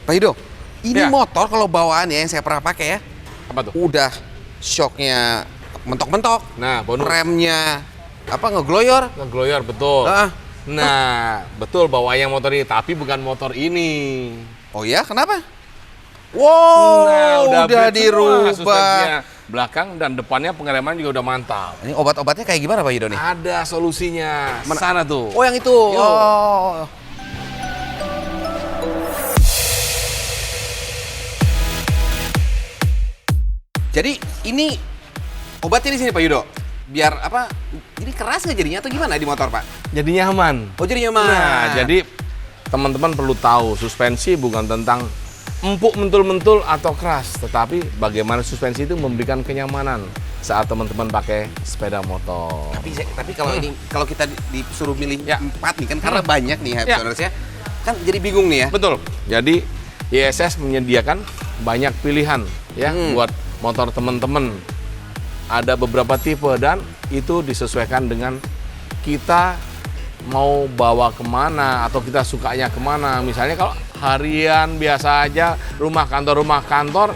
Pak Yudo, ini Ya. motor kalau bawaan ya yang saya pernah pakai ya, Apa tuh? udah shocknya mentok-mentok, Nah, bonus. remnya apa ngegloyor. Ngegloyor, betul. Ah. Nah, betul bawanya motor ini, tapi bukan motor ini. Oh ya, kenapa? Wow, Nah, udah upgrade semua dirubah. suspensinya. Belakang dan depannya pengereman juga udah mantap. Ini obat-obatnya kayak gimana Pak Yudo nih? Ada solusinya. Sana tuh. Oh yang itu. Yuk. Oh. Jadi ini obatnya di sini Pak Yudo. Biar apa? Jadi keras nggak jadinya atau gimana di motor Pak? Jadi nyaman. Oh jadi nyaman. Nah, jadi teman-teman perlu tahu suspensi bukan tentang empuk mentul-mentul atau keras, tetapi bagaimana suspensi itu memberikan kenyamanan saat teman-teman pakai sepeda motor. Tapi kalau ini kalau kita disuruh milih Ya. 4 nih kan karena banyak nih Ya. ya. Kan jadi bingung nih ya. Betul. Jadi ISS menyediakan banyak pilihan ya buat motor teman-teman. Ada beberapa tipe dan itu disesuaikan dengan kita mau bawa kemana atau kita sukanya kemana. Misalnya kalau harian biasa aja rumah kantor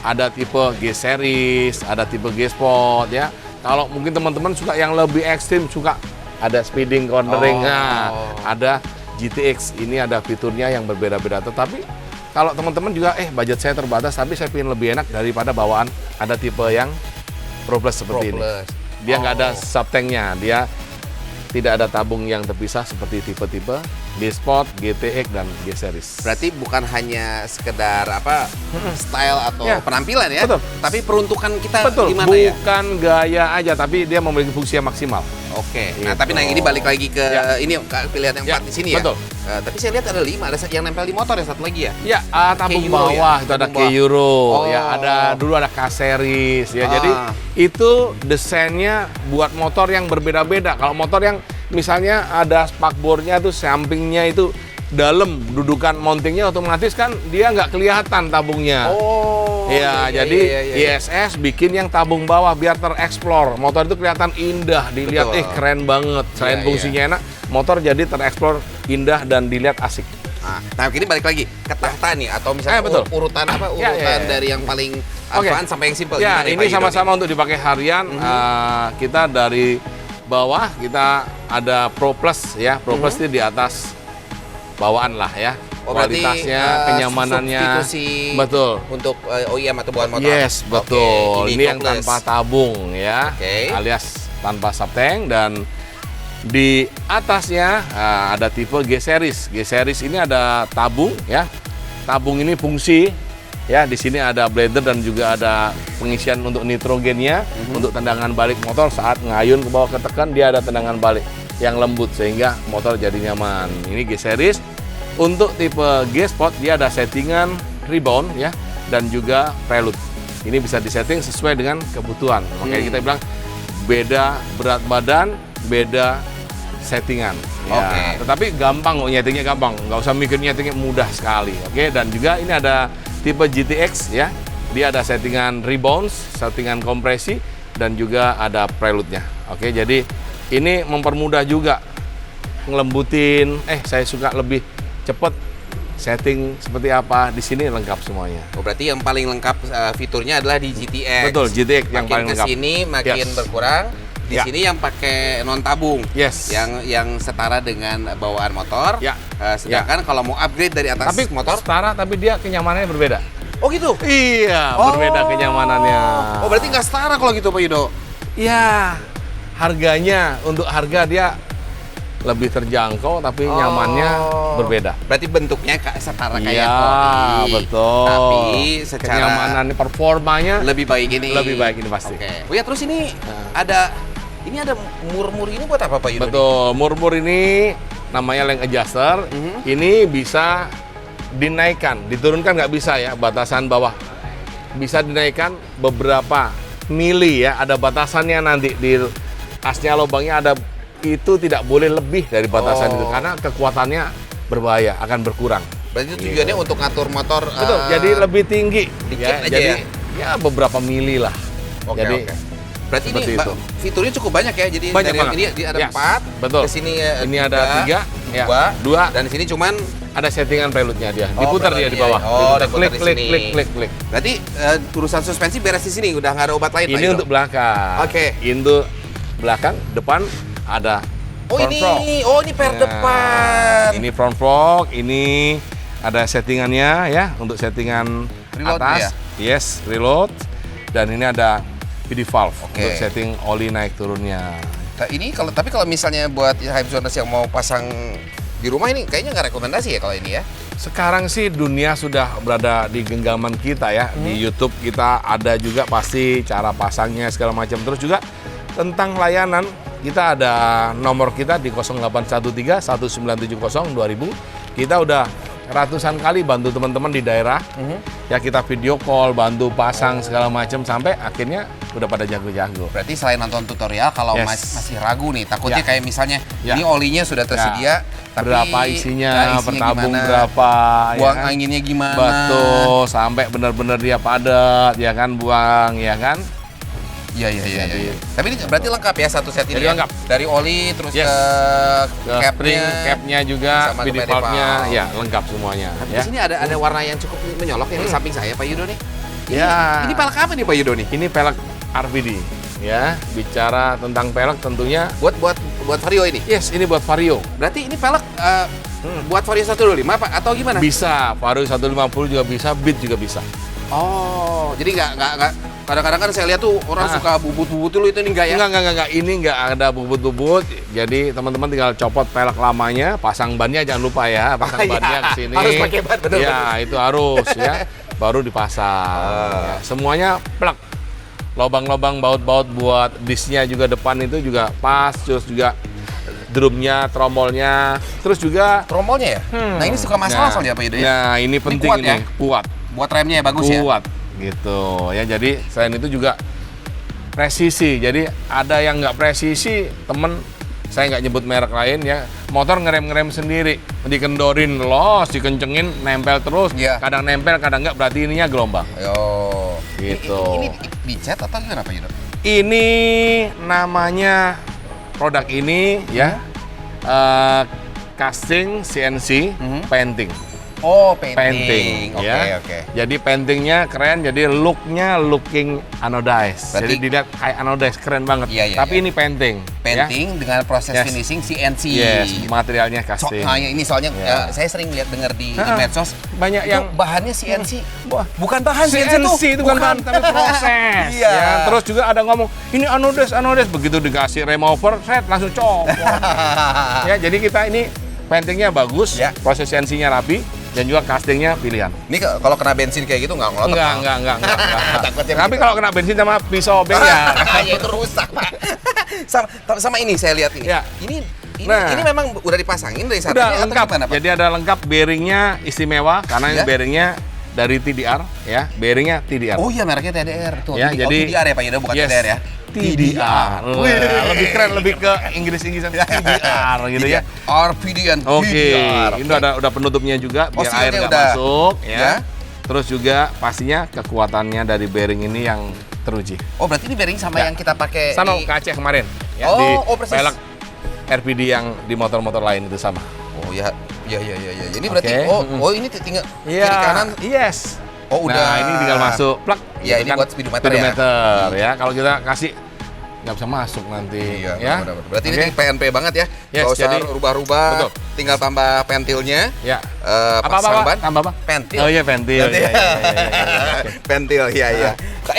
ada tipe G-Series, ada tipe G-Sport ya. Kalau mungkin teman-teman suka yang lebih ekstrim, suka ada speeding cornering, nah, ada GTX, ini ada fiturnya yang berbeda-beda. Tetapi kalau teman-teman juga budget saya terbatas tapi saya ingin lebih enak daripada bawaan, ada tipe yang Pro Plus seperti Pro ini. Plus. Dia nggak ada subtanknya, dia tidak ada tabung yang terpisah seperti tipe-tipe G-Sport, GTX, dan G-Series. Berarti bukan hanya sekedar apa style atau Ya. penampilan ya, Betul. tapi peruntukan kita Betul, gimana ya? bukan gaya aja, tapi dia memiliki fungsi yang maksimal. Oke. Nah, Gitu. tapi ini balik lagi ke Ya. ini pilihan yang Ya, 4 di sini ya. betul. Tapi saya lihat ada 5, ada yang nempel di motor ya satu lagi ya. Ya, tabung K-Euro bawah ya? itu ada Tabung bawah. K-Euro, Oh. ya dulu ada K-Series ya. Ah. Jadi itu desainnya buat motor yang berbeda-beda. Kalau motor yang misalnya ada spakbornya tuh sampingnya itu dalam, dudukan mountingnya otomatis kan dia nggak kelihatan tabungnya. Oh. Ya, iya, jadi iya, iya. ISS bikin yang tabung bawah biar tereksplor. Motor itu kelihatan indah, dilihat Betul. keren banget. Selain Iya, fungsinya enak, motor jadi tereksplor indah dan dilihat asik. Nah, ini balik lagi ke tahta nih atau misalnya betul. urutan apa? Ya, Urutan ya. dari yang paling Oke. apaan sampai yang simpel. Ya, Gimana nih, ini Pak Yudo sama-sama untuk dipakai harian. Kita dari bawah kita ada Pro Plus ya. Pro Plus itu di atas bawaan lah ya. Oh, berarti, Kualitasnya, kenyamanannya. substitusi Betul. untuk OEM atau bawaan motor? Yes, betul. Oke, ini yang Pro Plus. tanpa tabung ya. Oke. Alias tanpa subtank dan di atasnya ada tipe G-Series. G-Series ini ada tabung ya. Tabung ini fungsi ya, di sini ada bladder dan juga ada pengisian untuk nitrogennya untuk tendangan balik motor saat ngayun ke bawah ketekan, dia ada tendangan balik yang lembut sehingga motor jadi nyaman. Ini G-Series. Untuk tipe G-Sport dia ada settingan rebound ya dan juga prelude. Ini bisa disetting sesuai dengan kebutuhan. Makanya kita bilang beda berat badan, beda settingan. Ya, Oke. tetapi gampang kok, nyetingnya gampang. Nggak usah mikir nyetingnya, mudah sekali. Oke, dan juga ini ada tipe GTX ya. Dia ada settingan rebound, settingan kompresi, dan juga ada prelude-nya. Oke, jadi ini mempermudah juga ngelembutin. Saya suka lebih cepet setting seperti apa, di sini lengkap semuanya. Oh, berarti yang paling lengkap fiturnya adalah di GTX. Betul, GTX yang Makin paling lengkap. kesini makin Yes. berkurang. Di Ya. sini yang pakai non tabung. Yes. Yang setara dengan bawaan motor. Ya. Sedangkan kalau mau upgrade dari atas Tapi motor. setara, tapi dia kenyamanannya berbeda. Oh gitu. Iya, berbeda kenyamanannya. Oh, berarti nggak setara kalau gitu Pak Yudo. Ya, harganya untuk harga dia lebih terjangkau, tapi nyamannya berbeda. Berarti bentuknya setara kayak Iya, Koi. betul. Tapi secara kenyamanan, performanya lebih baik ini. lebih baik ini pasti. Oke. Oh ya, terus ini ada mur-mur ini buat apa Pak Yudo? Betul, mur-mur ini namanya lane adjuster. Ini bisa dinaikkan, diturunkan nggak bisa ya, batasan bawah. Bisa dinaikkan beberapa mili ya, ada batasannya nanti di asnya lubangnya ada, itu tidak boleh lebih dari batasan itu karena kekuatannya berbahaya, akan berkurang. Berarti itu tujuannya untuk ngatur motor. Betul, jadi lebih tinggi. dikit aja jadi ya? beberapa mili lah. Oke, jadi oke. Berarti ini seperti itu. fiturnya cukup banyak ya. Jadi Banyak dari banget. ini ada Yes, 4, betul. Kesini ini ada 3, Ya, dua. dua. Dan di sini cuman Ada settingan prelude-nya dia. Oh, Diputar dia di bawah. oh, Diputar. diputar di Klik, sini. klik. berarti urusan suspensi beres di sini, udah nggak ada obat lain Pak Ini Yudo? untuk belakang. Oke. Untuk belakang, depan ada front fork. ini per Nah, depan. Ini front fork, ini ada settingannya ya untuk settingan Reload atas. Yes, reload. Dan ini ada PD valve Oke. untuk setting oli naik turunnya. Nah, ini tapi kalau misalnya buat Hyperzoners yang mau pasang di rumah ini kayaknya nggak rekomendasi ya kalau ini ya. Sekarang sih dunia sudah berada di genggaman kita ya. Di YouTube kita ada juga pasti cara pasangnya segala macam. Terus juga tentang layanan, kita ada nomor kita di 0813 1970 2000. Kita udah ratusan kali bantu teman-teman di daerah. Ya kita video call, bantu pasang segala macam sampai akhirnya udah pada jago-jago. Berarti selain nonton tutorial, kalau Yes. masih ragu nih, takutnya Ya. kayak misalnya Ya. ini olinya sudah tersedia, tapi Berapa isinya, per tabung gimana, berapa, buang ya kan? anginnya gimana. Betul, sampai benar-benar dia padat, ya kan, buang, ya kan. Iya. Jadi- Tapi ini berarti lengkap ya satu set ini. Jadi ya? lengkap. Dari oli terus Yes. ke Spring cap-nya juga, sama PD ke PD valve-nya, valve. ya lengkap semuanya. Tapi Ya. di sini ada warna yang cukup menyolok yang di samping saya Pak Yudo nih. Ya. Ini pelek apa nih Pak Yudo nih? Ini pelek RVD, ya. Bicara tentang pelek tentunya, Buat Vario ini. yes, ini buat Vario. Berarti ini pelek buat Vario 125 Pak atau gimana? Bisa, Vario 150 juga bisa, Beat juga bisa. Oh, jadi nggak kadang-kadang kan saya lihat tuh orang Ah. suka bubut-bubut dulu itu nih enggak ya? Enggak. Ini enggak ada bubut-bubut. Jadi teman-teman tinggal copot pelek lamanya, pasang bannya jangan lupa ya, pasang Iya, bannya ke sini. harus pakai ban, bener. Ya, itu harus ya. Baru dipasang. Ya, semuanya plek. Lobang-lobang baut-baut buat disnya juga depan itu juga pas, terus juga drumnya, tromolnya, terus juga Tromolnya ya? Nah ini suka masalah soalnya Pak Yudo ya? Nah, ini penting kuat ini, ya? kuat. Buat remnya ya bagus ya? Kuat gitu ya. Jadi selain itu juga presisi. Jadi ada yang nggak presisi, temen saya nggak nyebut merek lain ya, motor ngerem sendiri, dikendorin los, dikencengin, nempel terus. Iya. Kadang nempel, kadang nggak, berarti ininya gelombang. Yo. Gitu. Ini dicat atau gimana Pak Yudo? Ini namanya produk ini ya casting CNC painting. Oh, Painting, Oke, ya. oke. Jadi paintingnya keren, jadi looknya looking anodized. Berarti- Jadi dilihat kayak anodized, keren banget. Iya, Tapi iya. ini painting. Painting dengan proses Yes. finishing CNC. Yes, materialnya casting. Ini soalnya Ya. saya sering dengar di Ha-ha. medsos. Banyak itu yang bahannya CNC. Wah, Bukan bahan CNC itu bukan bahan, tapi proses. Iya. Ya, terus juga ada ngomong, ini anodized. Begitu dikasih remover, set langsung copot. Ya, jadi kita ini paintingnya bagus, Ya. proses CNC-nya rapi, dan juga castingnya pilihan. Ini kalau kena bensin kayak gitu nggak ngelotok? Enggak. Takutnya Tapi begitu. kalau kena bensin sama pisau obeng ya. Ya itu rusak Pak. sama ini saya lihat ini. Ya. Ini memang udah dipasangin dari satunya Udah atau lengkap. gimana Pak? Jadi ada lengkap, bearingnya istimewa karena Ya. bearingnya dari TDR ya, bearingnya TDR. Oh iya mereknya TDR tuh. Ya, jadi TDR ya Pak Yudo bukan yes, TDR ya. TDR. Wih. Lebih keren, lebih ke Inggris-Inggrisan TDR gitu ya. RPDN. Oke, TDR. ini ada penutupnya juga Oh, biar sealnya air nggak udah. masuk ya. Ya. Terus juga pastinya kekuatannya dari bearing ini yang teruji. Oh berarti ini bearing sama Ya. yang kita pakai Sama di... KC kemarin ya, Oh, di persis. pelek RPD yang di motor-motor lain itu sama. Oh ya. Ini berarti Oke. ini tinggal Iya. kiri kanan. Yes. Oh udah. Nah, ini tinggal masuk plug. Iya, gitu ini buat speedometer ya. ya. Kalau kita kasih nggak bisa masuk nanti. Iya, ya. benar. Berarti Oke. ini PNP banget ya. Yes, Nggak usah jadi- rubah-rubah. Betul. Tinggal tambah pentilnya. Ya. Pasang Apa? ban. Tambah apa? Pentil. Oh iya, pentil. Pentil. Iya. Pentil, iya.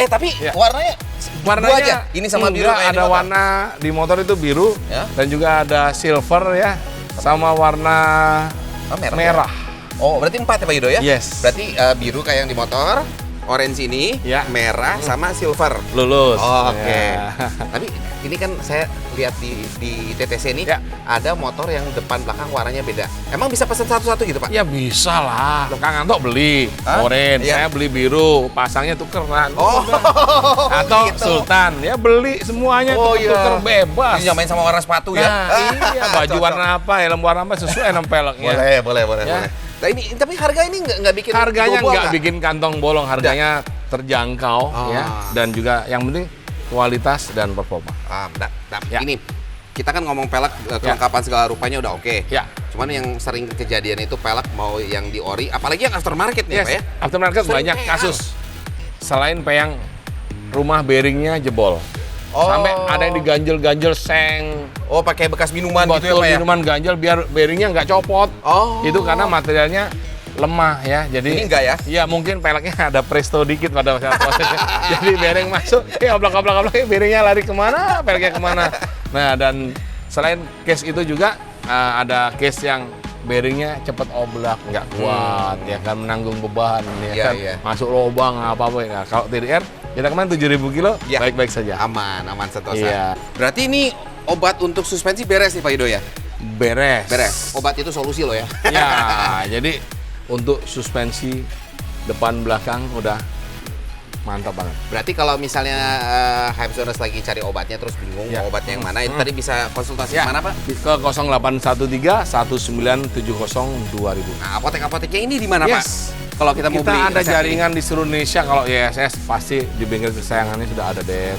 Tapi Ya. warnanya Warnanya dua aja. Ini sama biru enggak, kayak ada di motor. warna di motor itu biru Ya. dan juga ada silver ya, sama warna Oh, merah. Oh, berarti 4 ya Pak Yudo ya? Yes. Berarti biru kayak yang di motor, orange ini, Ya. merah sama silver. Lulus. Oh, oke. Ya. Tapi ini kan saya lihat di TTC ini Ya. ada motor yang depan belakang warnanya beda. Emang bisa pesan satu-satu gitu Pak? Ya bisa lah. Kang Anto beli Hah? orange, Iya. saya beli biru, pasangnya tukeran. Oh, Atau gitu. Sultan, ya beli semuanya Oh, tuker iya. bebas. Ini nyamain sama warna sepatu ya? Nah, iya, baju Cocok. warna apa, helm warna apa sesuai dengan peleknya. Boleh. Ya. Nah ini tapi harga ini nggak bikin Harganya bobol nggak bikin kantong bolong, harganya terjangkau Oh. ya, dan juga yang penting kualitas dan performa. Nah, Ya. ini kita kan ngomong pelek kelengkapan segala rupanya udah oke. Ya. Cuman yang sering kejadian itu pelek mau yang di ori, apalagi yang aftermarket nih Yes, Pak ya. aftermarket Sering banyak peyang. kasus. Selain peyang, rumah bearingnya jebol. Oh. Sampai ada yang diganjel-ganjel seng. Oh, pakai bekas minuman gitu ya Botol Pak ya. minuman ganjel biar bearingnya nggak copot. Oh. Itu karena materialnya lemah ya. Jadi Ini enggak ya? Iya, mungkin peleknya ada presto dikit pada saat prosesnya. Jadi bearing masuk, oblak-oblak, bearingnya lari kemana, peleknya kemana. Nah, dan selain case itu juga ada case yang bearingnya cepat oblak, nggak kuat, ya kan menanggung beban, ya Iya, kan iya. masuk lubang apa-apa. Nah, kalau TDR kita kemarin 7.000 kilo, Iya. baik-baik saja. Aman sentosa. Iya. Berarti ini obat untuk suspensi beres nih Pak Yudo ya? Beres. Beres. Obat itu solusi loh ya. Ya, jadi untuk suspensi depan belakang udah mantap banget. Berarti kalau misalnya Hypersoners lagi cari obatnya terus bingung Ya. mau obatnya yang mana, itu tadi bisa konsultasi Ya, kemana Pak? ke 0813 1970 2000. Nah, apotek-apoteknya ini di mana Pak? Yes. Kalau kita mau beli Kita ada resep jaringan di seluruh Indonesia. Kalau ISS pasti di bengkel kesayangannya sudah ada deh.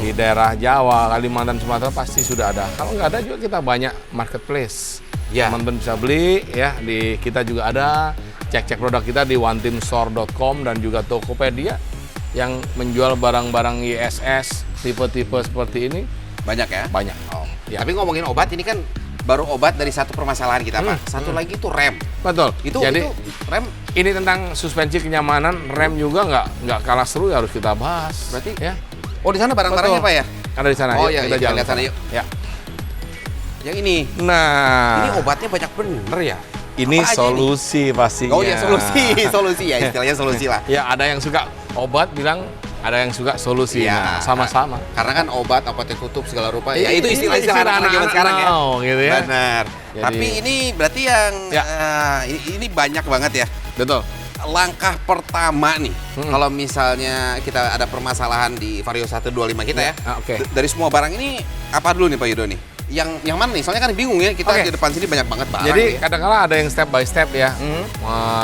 Di daerah Jawa, Kalimantan, Sumatera pasti sudah ada. Kalau nggak ada juga kita banyak marketplace. Ya. Teman-teman bisa beli ya. Kita juga ada. Cek-cek produk kita di oneteamstore.com dan juga Tokopedia yang menjual barang-barang ISS tipe-tipe seperti ini banyak ya? banyak. Oh. Ya. Tapi ngomongin obat ini kan baru obat dari satu permasalahan kita Pak. Satu lagi itu rem. Betul. Jadi Jadi rem ini tentang suspensi kenyamanan, rem juga nggak kalah seru, harus kita bahas. Berarti- ya. oh di sana barang-barangnya Betul. Pak ya? Ada di sana. Oh, Yuk, iya, kita iya, jalan lihat sana, ke yuk. Ya. Yang ini. Nah, Ini obatnya banyak bener ya? ini Apa aja solusi pastinya. Oh ya solusi ya istilahnya solusi lah. Ya, ada yang suka obat bilang, ada yang suka solusi. Iya. Nah, sama-sama. Karena kan obat, apotek tutup segala rupa. Ya Iya, itu istilah-istilah anak-anak zaman sekarang ya. gitu ya. Benar. Jadi- Tapi ini berarti yang Ya. ini banyak banget ya. Betul. Langkah pertama nih, kalau misalnya kita ada permasalahan di Vario 125 kita ya, oke. dari semua barang ini apa dulu nih Pak Yudo nih? Yang mana nih? Soalnya kan bingung ya, kita Oke. di depan sini banyak banget barang. Jadi ya. kadang-kala ada yang step by step ya.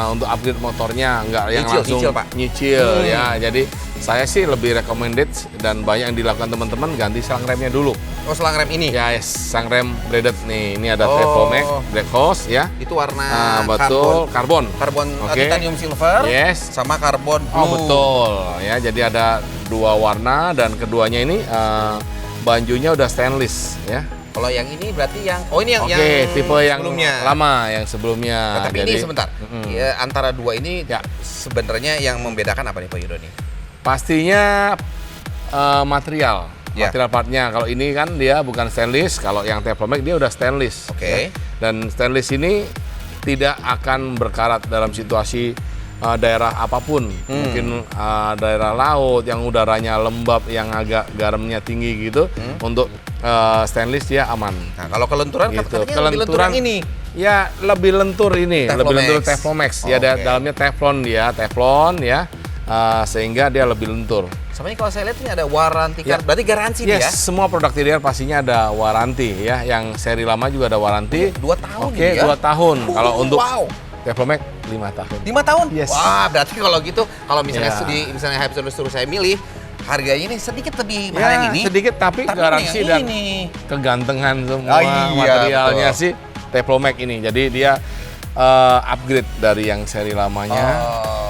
Untuk upgrade motornya, nggak yang Nyicil, langsung nyicil, Pak. nyicil ya. Jadi saya sih lebih recommended dan banyak yang dilakukan teman-teman ganti selang remnya dulu. Oh selang rem ini? Ya, yes, sang rem braided nih. Ini ada Oh. Trefomax, Black Hose ya. Itu warna Nah, betul, karbon. karbon Oke. titanium silver, Yes. sama karbon blue. Oh, betul. Ya, jadi ada dua warna dan keduanya ini banjunya udah stainless ya. Kalau yang ini berarti yang ini yang Oke, tipe yang sebelumnya. lama, yang sebelumnya. Nah, tapi ini sebentar. Ya, antara dua ini Ya. sebenarnya yang membedakan apa nih Pak Yudo nih? Pastinya material. Ya. Material partnya. Kalau ini kan dia bukan stainless, kalau yang Teflomax dia udah stainless. Oke. ya. Dan stainless ini tidak akan berkarat dalam situasi daerah apapun. Mungkin daerah laut yang udaranya lembab, yang agak garamnya tinggi gitu. Untuk stainless dia aman. Nah, kalau kelenturan Gitu. katanya lebih lentur yang ini. Ya, lebih lentur ini, lebih Teflomax. lentur Teflomax. Ya, Oke. dalamnya teflon ya. Sehingga dia lebih lentur. Sama ini kalau saya lihat ini ada waranti Ya. card. Berarti garansi nih ya. Yes, semua produk TDR pastinya ada waranti ya. Yang seri lama juga ada waranti. 2 tahun Oke, ya. 2 tahun. Kalau untuk wow. Teflomax 5 tahun. 5 tahun? Yes. Wah, berarti kalau gitu kalau misalnya Ya. misalnya Hypersoners suruh saya milih, harganya ini sedikit lebih mahal Ya, yang ini. sedikit tapi Tapi garansi yang dan ini. kegantengan semua Oh, iya, materialnya betul. sih Teflomax ini. Jadi dia upgrade dari yang seri lamanya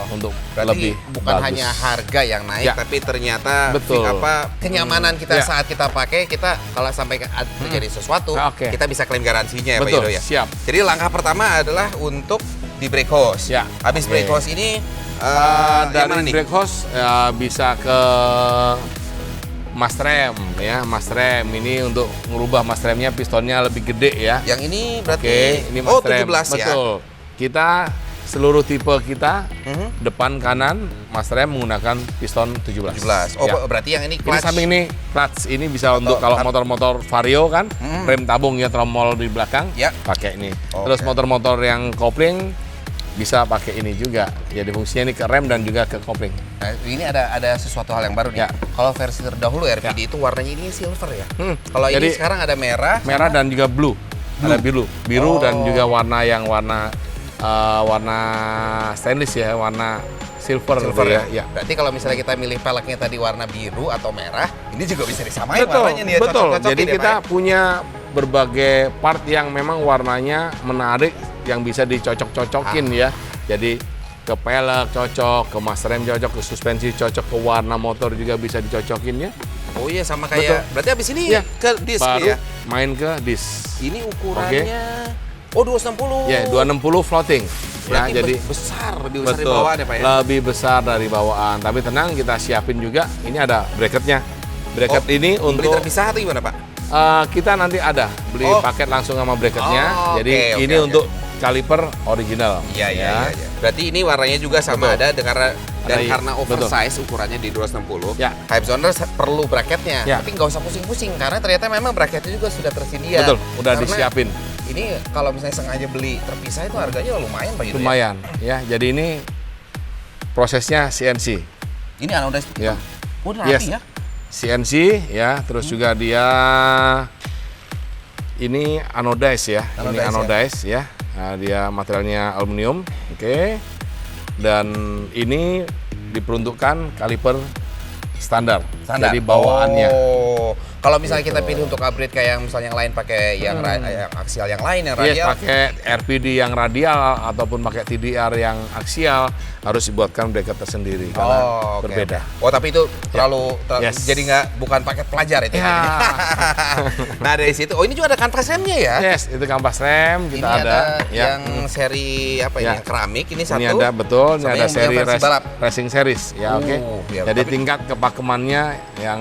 untuk Berarti lebih bukan bagus. hanya harga yang naik, Ya. tapi ternyata Betul. kenyamanan kita Ya. saat kita pakai, kita kalau sampai terjadi sesuatu, Oke. kita bisa klaim garansinya ya Pak Betul, Yudo ya. siap. Jadi langkah pertama adalah untuk di brake hose. Ya, Habis oke. brake hose ini yang dari mana nih? brake hose bisa ke mas rem ya. Mas rem ini untuk merubah mas remnya, pistonnya lebih gede ya. Yang ini berarti Oke, ini mas rem. 17 ya. Betul. Kita seluruh tipe kita Mhm. depan kanan mas rem menggunakan piston 17. 17. Oh, Ya. berarti yang ini Ini clutch. samping ini clutch ini bisa untuk kalau motor-motor vario kan, rem tabung ya, tromol di belakang, Ya. pakai ini. Oke. Terus motor-motor yang kopling bisa pakai ini juga. Jadi fungsinya ini ke rem dan juga ke kopling. Nah, ini ada sesuatu hal yang baru nih. Ya. Kalau versi terdahulu RPD itu warnanya ini silver ya. Kalau ini Jadi, sekarang ada merah. Merah dan juga blue. Ada biru Oh. dan juga warna warna stainless ya, warna silver Silver gitu ya? ya. Berarti kalau misalnya kita milih peleknya tadi warna biru atau merah, ini juga bisa disamain Betul, warnanya nih ya, betul. cocok-cocokin Jadi ya, kita Pak, punya berbagai part yang memang warnanya menarik yang bisa dicocok-cocokin ya. Jadi ke pelek cocok, ke mas rem cocok, ke suspensi cocok, ke warna motor juga bisa dicocokin ya. Oh iya, sama kayak, berarti abis ini Ya. ke disk Baru ya? main ke disk. Ini ukurannya, oh 260. Ya, 260 floating. Berarti Ya, jadi besar, lebih besar dari betul, bawaan ya Pak ya? lebih besar dari bawaan. Tapi tenang, kita siapin juga. Ini ada bracketnya. Bracket ini Beli untuk terpisah atau gimana Pak? kita nanti ada beli Oh. paket langsung sama bracketnya. Oh, Jadi oke, ini oke. untuk kaliper original. Iya, ya. Berarti ini warnanya juga sama Betul. ada dan Ada, karena betul. oversize ukurannya di 260, Ya. Hypezoner perlu bracketnya, Ya. tapi nggak usah pusing-pusing karena ternyata memang bracketnya juga sudah tersedia. Betul, udah Karena disiapin. Ini kalau misalnya sengaja beli terpisah itu harganya lumayan Pak Yudo. Lumayan ya. Jadi ini prosesnya CNC. Ini anodis. Ya. Oh, udah rapi ya. CNC ya, terus juga dia ini anodize ya. Ini Anodize, anodize ya. Nah, dia materialnya aluminium, oke. Dan ini diperuntukkan kaliper standar. Jadi bawaannya. Oh, kalau misalnya kita Gitu. pilih untuk upgrade kayak yang misalnya yang lain pakai yang yang aksial yang lain yang Yes, radial. pakai RPD yang radial ataupun pakai TDR yang aksial harus dibuatkan bracket tersendiri karena Oh, oke, berbeda. oke. Oh, tapi itu terlalu Yes. jadi nggak bukan paket pelajar itu. Ya. Nah, dari situ. Oh, ini juga ada kanvas remnya ya. Yes, itu kampas rem Ini kita ada ya. yang seri apa ini? Ya. Yang keramik ini satu. Ini ada betul, ini sama ada yang seri versi balap. racing series ya, oke. Ya, Jadi tapi- tingkat kepakemannya yang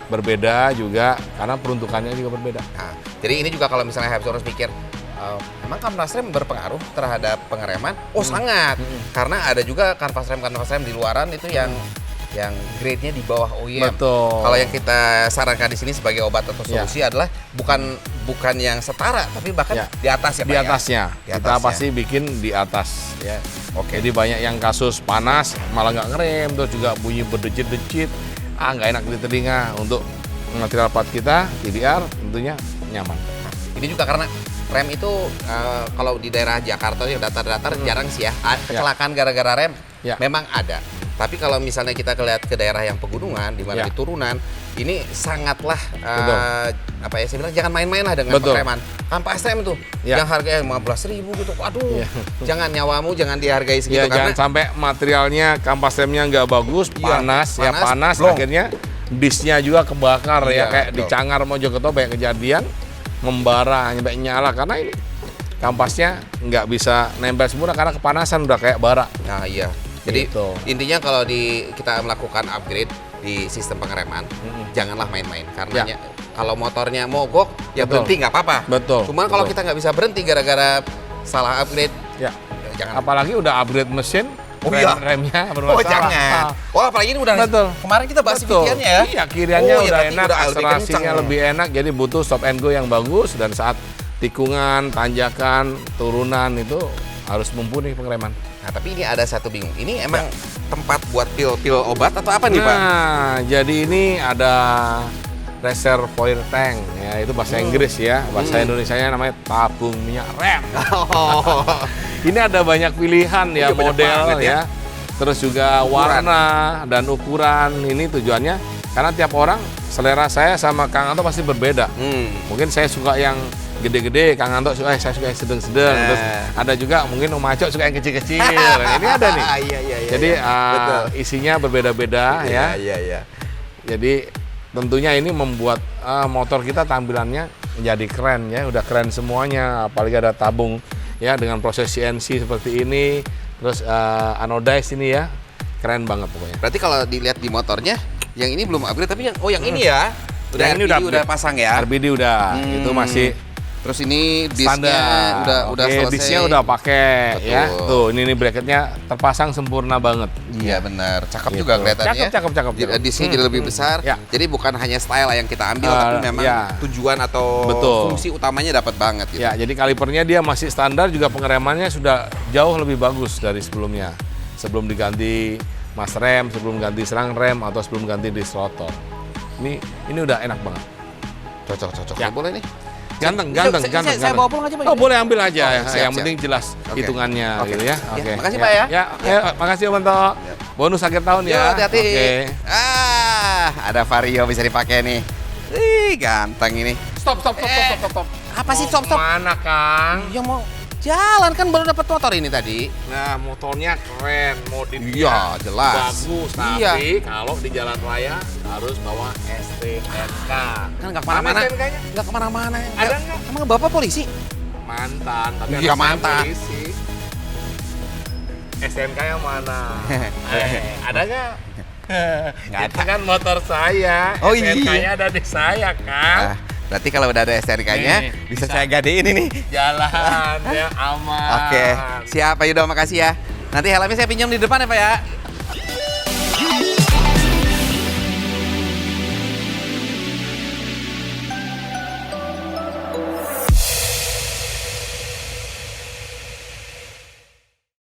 berbeda juga karena peruntukannya juga berbeda. Nah, jadi ini juga kalau misalnya Hypezoner mikir emang kanvas rem berpengaruh terhadap pengereman? Oh, sangat. Karena ada juga kanvas rem di luaran itu yang grade-nya di bawah OEM. Betul. Kalau yang kita sarankan di sini sebagai obat atau Ya. solusi adalah bukan yang setara, tapi bahkan Ya. di atas ya, Di Pak, ya? atasnya, Di kita atasnya. pasti bikin di atas ya. Oke. Jadi banyak yang kasus panas malah nggak ngerem, terus juga bunyi berdecit-decit, nggak enak di telinga. Untuk material part kita TDR tentunya nyaman. Ini juga karena rem itu kalau di daerah Jakarta yang datar-datar jarang sih ya. Kecelakaan gara-gara rem Ya. memang ada. Tapi kalau misalnya kita lihat ke daerah yang pegunungan di mana Ya. di turunan, ini sangatlah Betul. apa ya saya bilang jangan main-main lah dengan Betul. pengereman. Kampas rem tuh Ya. yang harganya 15.000 gitu. Waduh. Ya. Jangan nyawamu jangan dihargai segitu Ya, jangan karena sampai materialnya kampas remnya nggak bagus, Iya, panas, panas, blong. akhirnya disknya juga kebakar Iya, ya kayak betul. di Cangar Mojokerto banyak kejadian membara sampai nyala karena ini kampasnya nggak bisa nempel sempurna karena kepanasan udah kayak bara. nah iya. Jadi Gitu. intinya kalau kita melakukan upgrade di sistem pengereman, janganlah main-main karena Ya. kalau motornya mogok ya Betul. berhenti nggak apa-apa. Betul, Cuman kalau betul. kita nggak bisa berhenti gara-gara salah upgrade, Ya. jangan. Apalagi udah upgrade mesin, Oh iya. remnya Oh bermasalah. jangan. Oh apalagi ini udah Betul. kemarin kita bahas Betul. kiriannya ya. Iya, kiriannya Oh, ya, udah berarti enak, udah lebih akselerasinya kencang. lebih enak, jadi butuh stop and go yang bagus dan saat tikungan, tanjakan, turunan itu harus mumpuni pengereman. Nah tapi ini ada satu bingung. Ini emang tempat buat pil obat atau apa nih Pak? Nah, jadi ini ada reservoir tank ya, itu bahasa Inggris ya. Bahasa Indonesianya namanya tabung minyak rem. Oh. Ini ada banyak pilihan Iya, ya, banyak model banget ya. ya. Terus juga Ukuran. warna dan ukuran. Ini tujuannya karena tiap orang selera saya sama Kang Anto pasti berbeda. Mungkin saya suka yang gede-gede, Kang Anto suka saya suka yang sedang-sedang. Nah. Terus ada juga mungkin Om Acok suka yang kecil-kecil. Ini ada nih. Iya. Jadi Betul. isinya berbeda-beda ya. Iya. Jadi tentunya ini membuat motor kita tampilannya menjadi keren ya, udah keren semuanya. Apalagi ada tabung ya dengan proses CNC seperti ini, terus anodize ini ya, keren banget pokoknya. Berarti kalau dilihat di motornya, yang ini belum upgrade tapi yang ini ya. Udah Yang ini RPD udah upgrade. pasang ya. RBD udah, itu masih Terus ini disknya standar. udah Oke, selesai. disknya udah pakai Betul. ya. Tuh, ini bracketnya terpasang sempurna banget. Iya benar, cakep Gitu. juga kelihatannya. Cakep. Disknya jadi lebih besar. Ya. Jadi bukan hanya style yang kita ambil, tapi memang ya. tujuan atau Betul. fungsi utamanya dapat banget gitu. Ya, jadi kalipernya dia masih standar, juga pengeremannya sudah jauh lebih bagus dari sebelumnya. Sebelum diganti mas rem, sebelum ganti serang rem, atau sebelum ganti disk rotor. Ini udah enak banget. Cocok. Ya. Boleh nih. Ganteng. Saya bawa pulang aja Pak. Oh, boleh ambil aja. Oh, siap, yang penting jelas Oke. hitungannya Oke. gitu ya. Ya, Oke. makasih, Pak, ya. Ya, makasih Om Bento. Bonus akhir tahun Yo, ya. hati-hati. Oke. Ada Vario bisa dipakai nih. Ih, ganteng ini. Stop. Apa sih Mau stop? Mana, Kang? Ya mau jalan kan baru dapat motor ini tadi. Nah, motornya keren, modifnya Iya, jelas. bagus, Iya. tapi kalau di jalan raya harus bawa STNK. Kan nggak kemana-mana. Mana STNK-nya? Nggak kemana-mana. Ada nggak? Emang Bapak polisi? Mantan, tapi Iya, anak saya mantan. polisi. STNK yang mana? Ada nggak? Nggak Itu kan motor saya. Oh, iya. STNK-nya ada di saya, Kang. Ah, berarti kalau udah ada STNK-nya Nih, bisa bisa. saya gadein ini. Jalan ya aman. Oke, siap Pak Yudo, makasih ya. Nanti helmnya saya pinjam di depan ya Pak ya.